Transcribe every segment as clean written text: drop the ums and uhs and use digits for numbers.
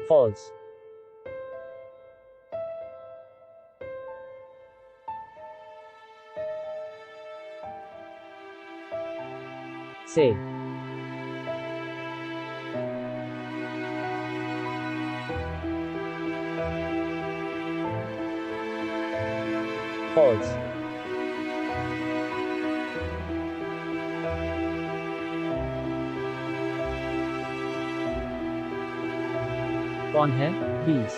False. Say. False. कौन है 20?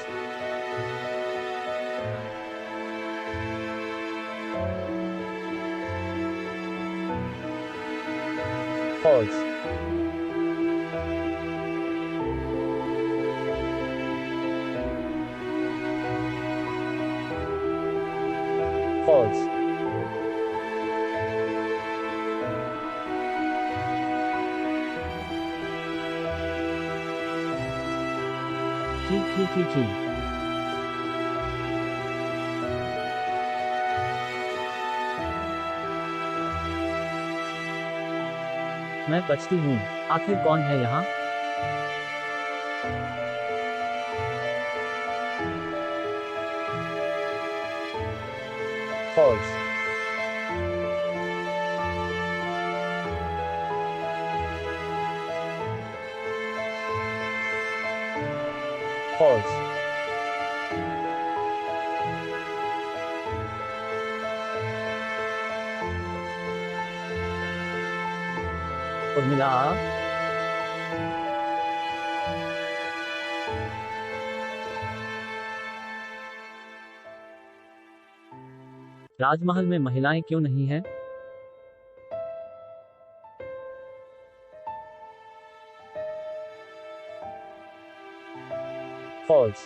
False. False. की मैं बचती हूँ, आखिर कौन है यहाँ? False. False. उर्मिला, राजमहल में महिलाएं क्यों नहीं हैं? False.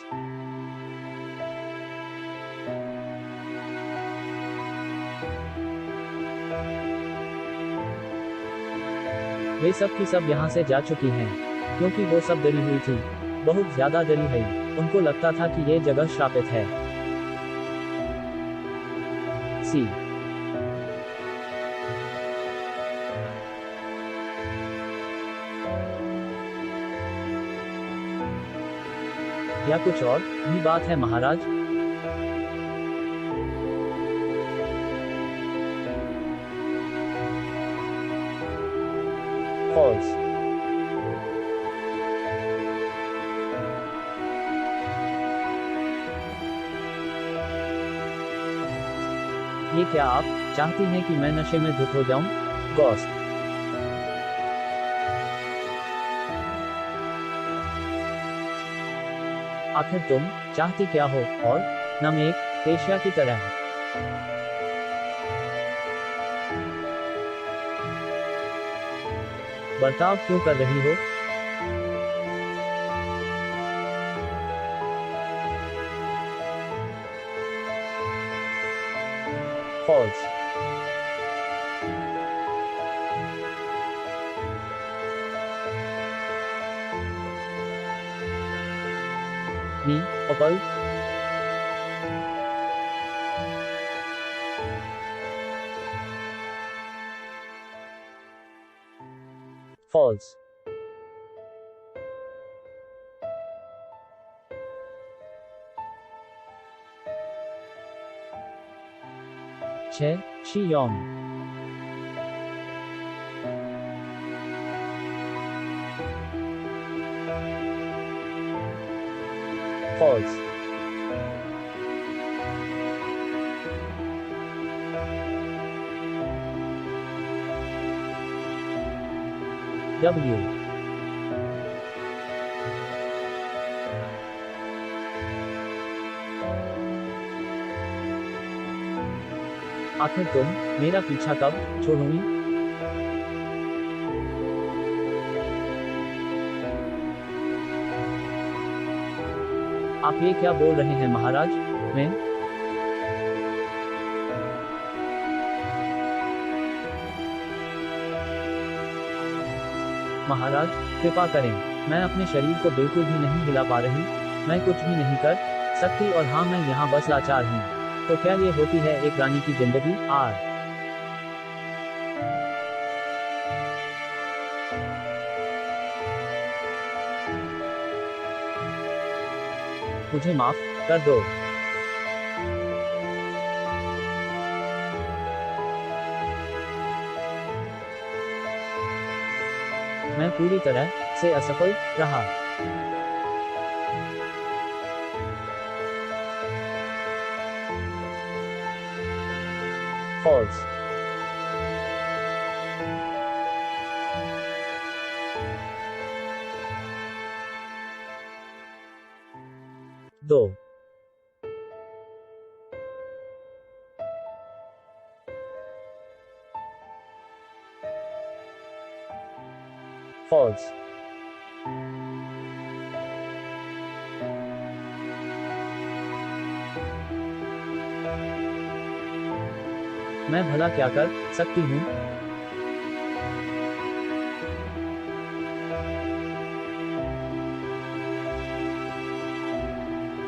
वे सब की सब यहाँ से जा चुकी हैं, क्योंकि वो सब डरी हुई थी, बहुत ज्यादा डरी हुई, उनको लगता था कि ये जगह श्रापित है। सी। या कुछ और भी बात है महाराज? False. ये क्या आप चाहती हैं कि मैं नशे में धुत हो जाऊं? Ghost. आखिर तुम चाहती क्या हो? और नम एक पेशिया की तरह। बर्ताव क्यों कर रही हो? False. Me, Opal. False. Che, Chiyong. False. W. आखिर तुम मेरा पीछा कब छोड़ोगी? आप ये क्या बोल रहे हैं महाराज? मैं महाराज कृपा करें, मैं अपने शरीर को बिल्कुल भी नहीं हिला पा रही, मैं कुछ भी नहीं कर सकती और हाँ मैं यहाँ बस लाचार हूँ। तो क्या ये होती है एक रानी की जिंदगी? आर मुझे माफ कर दो। मैं पूरी तरह से असफल रहा। फॉल्स। दो। फॉल्स। मैं भला क्या कर सकती हूँ?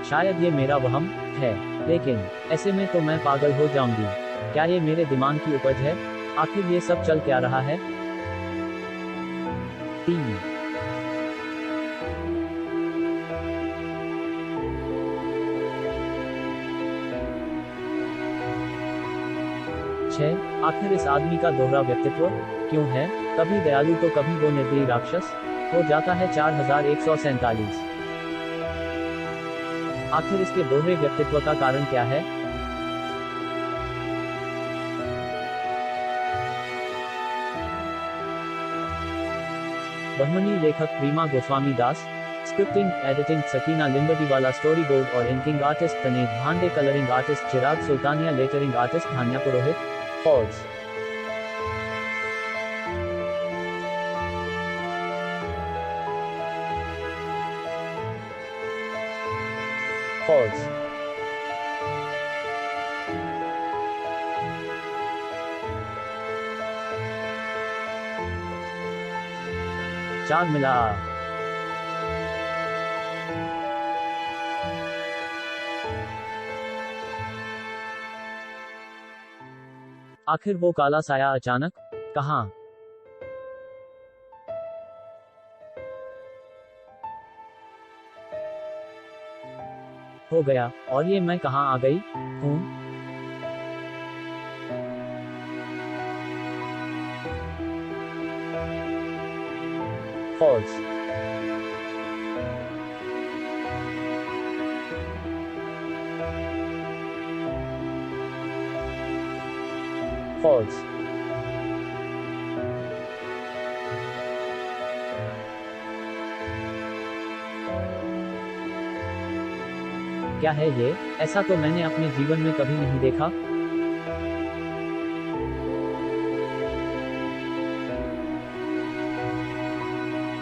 शायद ये मेरा वहम है, लेकिन ऐसे में तो मैं पागल हो जाऊंगी। क्या ये मेरे दिमाग की उपज है? आखिर ये सब चल क्या रहा है? 3। 6। आखिर इस आदमी का दोहरा व्यक्तित्व क्यों है? कभी दयालु तो कभी वो निर्दयी राक्षस हो जाता है। 4147। आखिर इसके दोहरे व्यक्तित्व का कारण क्या है? बहमनी लेखक Preema Goswami Das, scripting editing Sakina Limbtiwala, story board और inking artist Tanej Bhande, colouring artist Chirag Sultania, lettering artist Dhanya Purohit. फॉल्स। फॉल्स। चार मिला। आखिर वो काला साया अचानक कहाँ हो गया, और ये मैं कहाँ आ गई हूँ? फॉल्स। फॉल्स। क्या है ये? ऐसा तो मैंने अपने जीवन में कभी नहीं देखा।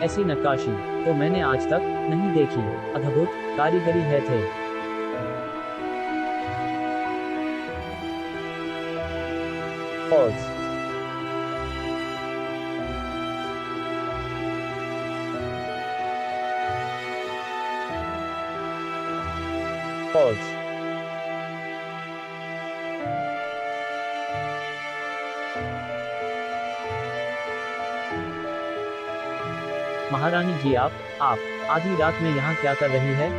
ऐसी नक्काशी तो मैंने आज तक नहीं देखी। अद्भुत कारीगरी है थे। फॉल्स। फॉल्स। महारानी जी, आप आधी रात में यहाँ क्या कर रही है?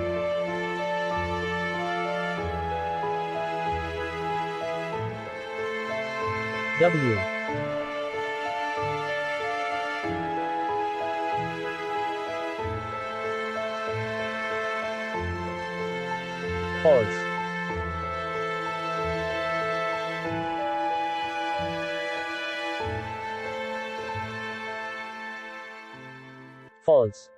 W। फॉल्स। फॉल्स।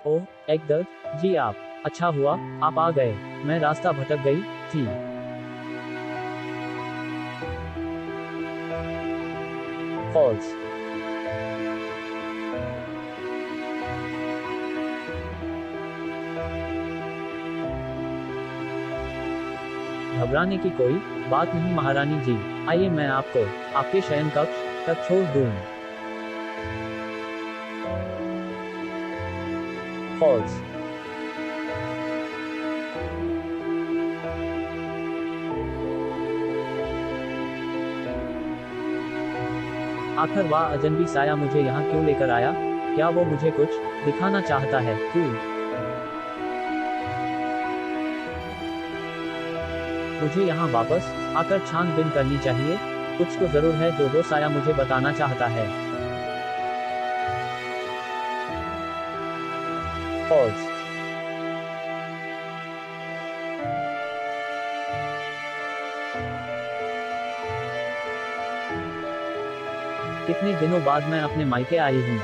ओह, एक दर्द जी, आप अच्छा हुआ आप आ गए। मैं रास्ता भटक गई थी। फॉल्स। घबराने की कोई बात नहीं महारानी जी, आइए मैं आपको आपके शयन कक्ष तक छोड़ दूं। फॉल्स। आखिर वह अजनबी साया मुझे यहाँ क्यों लेकर आया? क्या वो मुझे कुछ दिखाना चाहता है? मुझे यहाँ वापस आकर छानबीन करनी चाहिए। कुछ तो जरूर है जो वो साया मुझे बताना चाहता है। फॉल्स। कितने दिनों बाद मैं अपने मायके आई हूँ।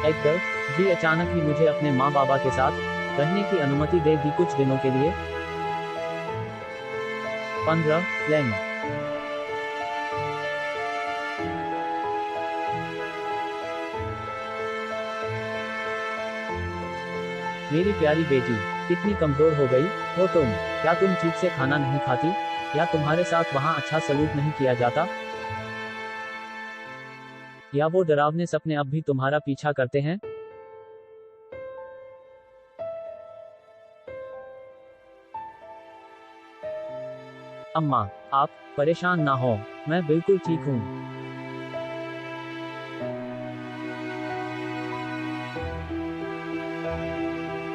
एकदर जी अचानक ही मुझे अपने माँ बाबा के साथ रहने की अनुमति दे दी कुछ दिनों के लिए। 15 लैंग। मेरी प्यारी बेटी, कितनी कमजोर हो गई हो तुम। क्या तुम ठीक से खाना नहीं खाती? या तुम्हारे साथ वहाँ अच्छा सलूक नहीं किया जाता? या वो डरावने सपने अब भी तुम्हारा पीछा करते हैं? अम्मा, आप परेशान ना हो, मैं बिल्कुल ठीक हूँ।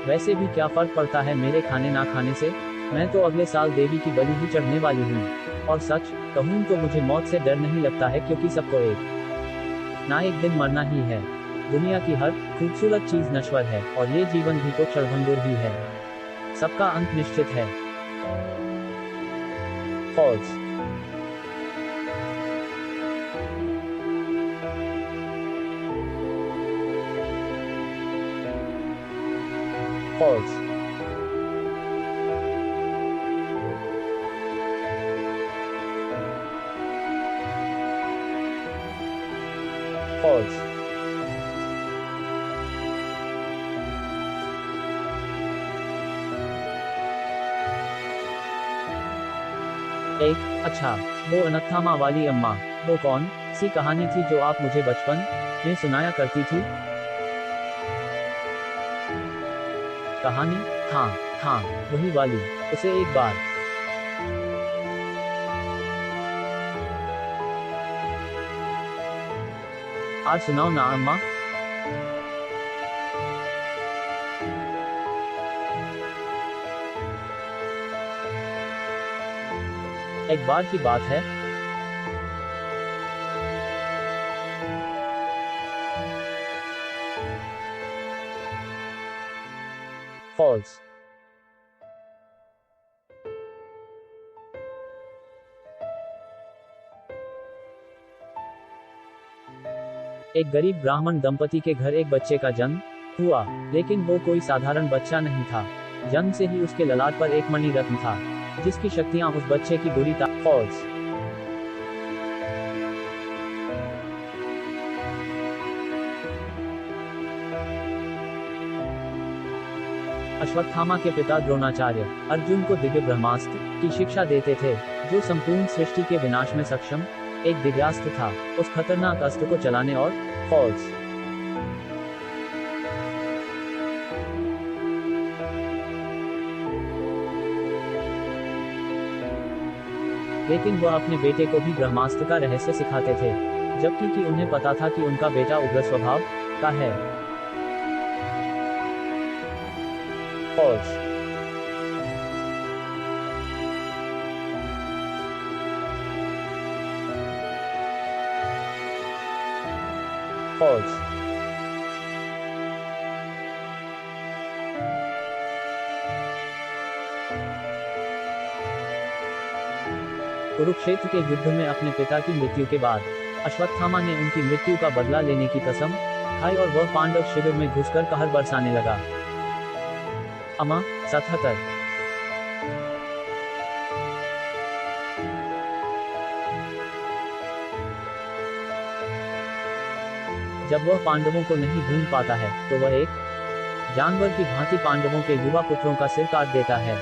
वैसे भी क्या फर्क पड़ता है मेरे खाने ना खाने से? मैं तो अगले साल देवी की बलि ही चढ़ने वाली हूँ। और सच कहूँ तो मुझे मौत से डर नहीं लगता है, क्योंकि सबको एक ना एक दिन मरना ही है। दुनिया की हर खूबसूरत चीज नश्वर है, और ये जीवन भी तो क्षणभंगुर ही है। सबका अंत निश्चित है। फॉल्स। फॉल्स। फॉल्स। एक अच्छा, वो अनत्थामा वाली अम्मा, वो कौन सी कहानी थी जो आप मुझे बचपन में सुनाया करती थी? कहानी? हाँ हाँ, वही वाली। उसे एक बार आज सुनाओ ना अम्मा। एक बार की बात है। फॉल्स। एक गरीब ब्राह्मण दंपति के घर एक बच्चे का जन्म हुआ, लेकिन वो कोई साधारण बच्चा नहीं था। जन्म से ही उसके ललाट पर एक मणि रत्न था, जिसकी शक्तियां उस बच्चे की बुरी फॉल्स। अश्वत्थामा के पिता द्रोणाचार्य अर्जुन को दिव्य ब्रह्मास्त्र की शिक्षा देते थे, जो संपूर्ण सृष्टि के विनाश में सक्षम एक दिव्यास्त्र था। उस खतरनाक अस्त्र को चलाने और फॉल्स। लेकिन वह अपने बेटे को भी ब्रह्मास्त्र का रहस्य सिखाते थे, जबकि कि उन्हें पता था कि उनका बेटा उग्र स्वभाव का है। फॉल्स। फॉल्स। कुरुक्षेत्र के युद्ध में अपने पिता की मृत्यु के बाद अश्वत्थामा ने उनकी मृत्यु का बदला लेने की कसम खाई, और वह पांडव शिविर में घुसकर कहर बरसाने लगा। अमा 77। जब वह पांडवों को नहीं ढूंढ पाता है, तो वह एक जानवर की भांति पांडवों के युवा पुत्रों का सिर काट देता है,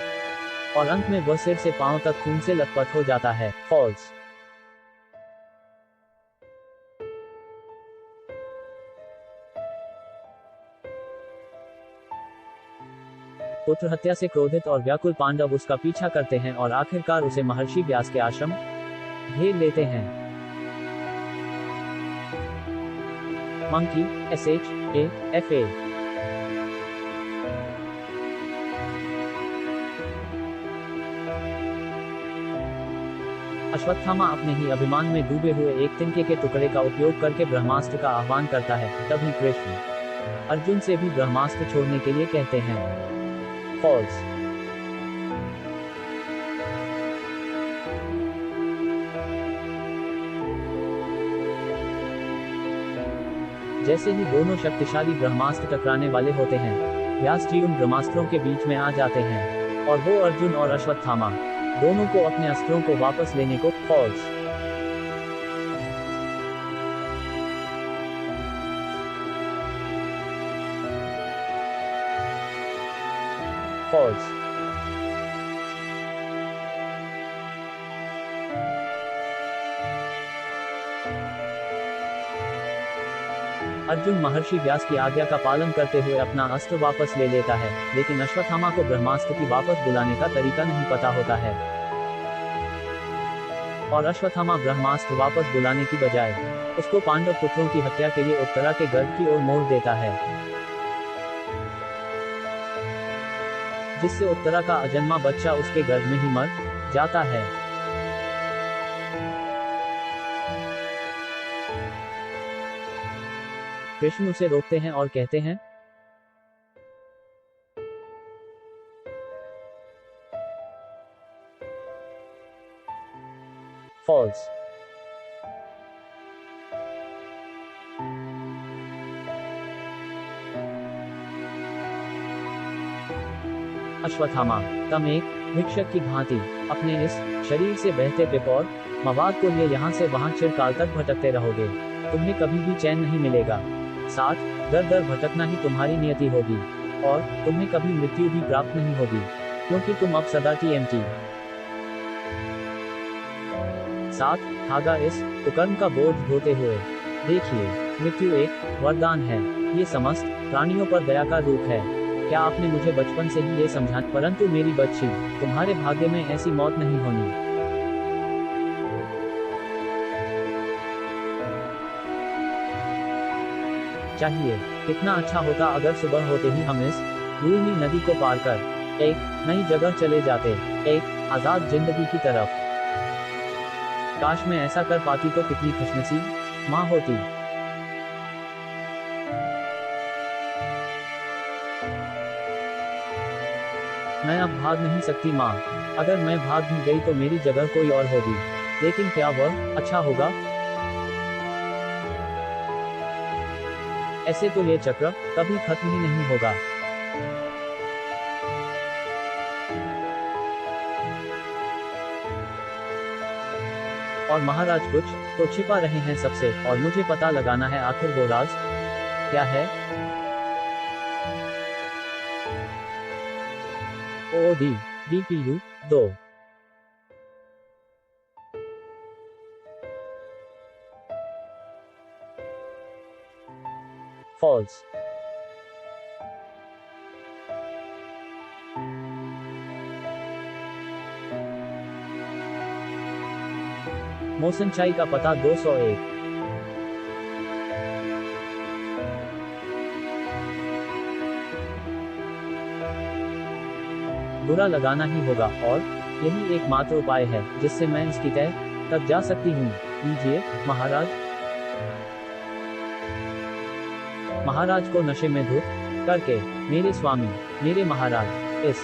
और अंत में वह सिर से पांव तक खून से लथपथ हो जाता है। फॉल्स। पुत्र हत्या से क्रोधित और व्याकुल पांडव उसका पीछा करते हैं, और आखिरकार उसे महर्षि व्यास के आश्रम घेर लेते हैं। Monkey, SHAFA। अश्वत्थामा अपने ही अभिमान में डूबे हुए एक तिनके के टुकड़े का उपयोग करके ब्रह्मास्त्र का आह्वान करता है। तभी कृष्ण अर्जुन से भी ब्रह्मास्त्र छोड़ने के लिए कहते हैं। फॉल्स। जैसे ही दोनों शक्तिशाली ब्रह्मास्त्र टकराने वाले होते हैं, व्यास जी उन ब्रह्मास्त्रों के बीच में आ जाते हैं और वो अर्जुन और अश्वत्थामा दोनों को अपने अस्त्रों को वापस लेने को फॉल्स। फॉल्स। अर्जुन महर्षि व्यास की आज्ञा का पालन करते हुए अपना अस्त्र वापस ले लेता है, लेकिन अश्वत्थामा को ब्रह्मास्त्र की वापस बुलाने का तरीका नहीं पता होता है और अश्वत्थामा ब्रह्मास्त्र वापस बुलाने की बजाय उसको पांडव पुत्रों की हत्या के लिए उत्तरा के गर्भ की ओर मोड़ देता है, जिससे उत्तरा का अजन्मा बच्चा उसके गर्भ में ही मर जाता है। कृष्ण उसे रोकते हैं और कहते हैं, फॉल्स। अश्वत्थामा, तुम एक भिक्षक की भांति अपने इस शरीर से बहते पिप और मवाद को लिए यहाँ से वहाँ चिरकाल तक भटकते रहोगे। तुम्हें कभी भी चैन नहीं मिलेगा। साथ दर दर भटकना ही तुम्हारी नियति होगी और तुम्हें कभी मृत्यु भी प्राप्त नहीं होगी, क्योंकि तुम अब सदा TMT साथ धागा इस कुकर्म का बोझ ढोते हुए। देखिए, मृत्यु एक वरदान है। ये समस्त प्राणियों पर दया का रूप है। क्या आपने मुझे बचपन से ही ये समझा? परंतु मेरी बच्ची, तुम्हारे भाग्य में ऐसी मौत नहीं होनी चाहिए। कितना अच्छा होता अगर सुबह होते ही हम इस रूनी नदी को पार कर एक नई जगह चले जाते, एक आजाद जिंदगी की तरफ। काश मैं ऐसा कर पाती तो कितनी खुशनसीब माँ होती। मैं अब भाग नहीं सकती माँ। अगर मैं भाग भी गई तो मेरी जगह कोई और होगी, लेकिन क्या वह अच्छा होगा? ऐसे तो ये चक्र कभी खत्म ही नहीं होगा। और महाराज कुछ तो छिपा रहे हैं सबसे, और मुझे पता लगाना है आखिर वो राज क्या है। OOD DPU 2। फॉल्स। मोसनचाई का पता 201। बुरा लगाना ही होगा, और यही एकमात्र उपाय है जिससे मैं इसकी तह तक जा सकती हूँ। लीजिए महाराज। महाराज को नशे में धुत करके मेरे स्वामी, मेरे महाराज, इस